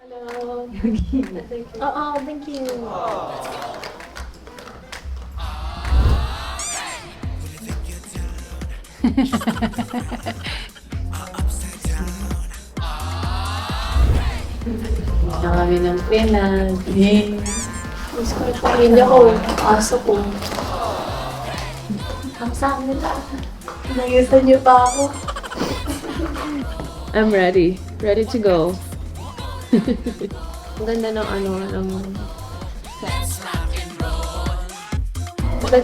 Hello. Oo, thank you. Na kami ng pinag. Miss ko yung pamilya ko, aso ko. Ang saan nila. Nagisan niyo pa ako. I'm ready. Ready to go. Ang ganda ng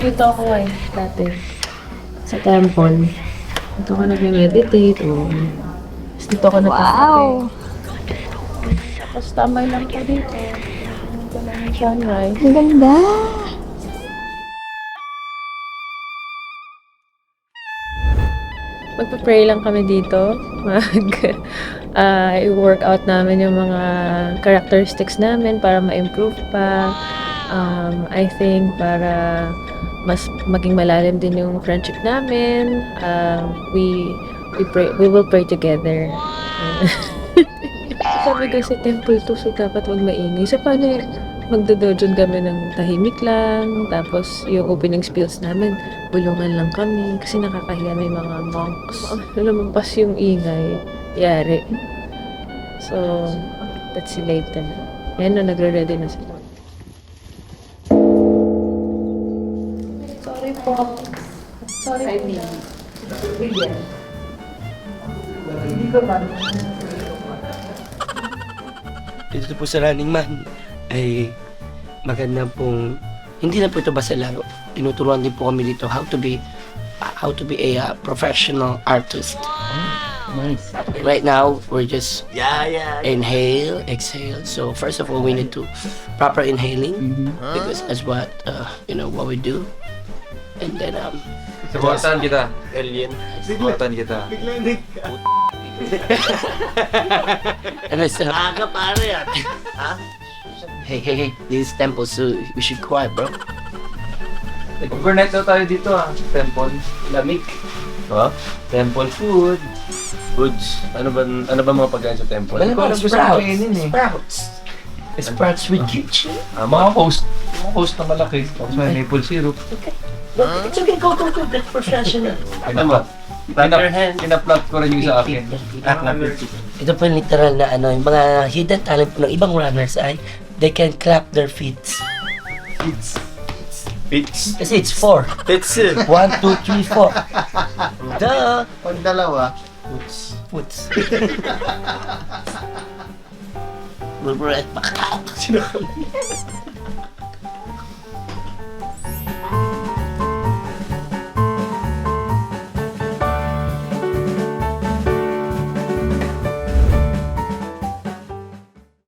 dito ako dati. Sa temple. Dito ako nag-meditate. Tapos dito ako nagkakape. Tapos tamay lang ko dito. Ang ganda ng sunrise. Ang ganda. Magpa-pray lang kami dito. I-workout namin yung mga characteristics namin para ma-improve pa. I think para mas maging malalim din yung friendship namin. We will pray together. Sabi ko sa temple to, so dapat wag maingay. So paano magdodojon kami ng tahimik lang, tapos yung opening spills namin, bulungan lang kami, kasi nakakahiya may mga monks. Lumampas yung ingay, yari. So, that's later. Yan na, nagre-ready na sila. Sorry po. Sorry po. Dito po sa Running Man ay maganda pong hindi na po ito basta laro. Tinuturuan din po kami dito how to be a professional artist. Nice. Right now we're just inhale, exhale. So first of all we need to proper inhaling because that's what what we do. And then Supportan kita. Alien. Supportan kita. and I said, Hey, this is temple, so we should quiet, bro. Overnight daw tayo dito Temple. Lamig. Ha? Temple food. Foods. Ano ba mga pagkain sa temple? Hindi ko alam gusto ko kainin Sprouts with kimchi. Mga post na malaki. Tapos may maple syrup. It's okay, go. That's professional. Ano ba? Kina-plot ko rin yung sa akin. Ito po yung literal na yung mga hidden talent po ng ibang runners ay they can clap their feet. Pits. Kasi it's 4. Pits. 1, 2, 3, 4. Duh! Pag dalawa, Foots. Bulburet pa.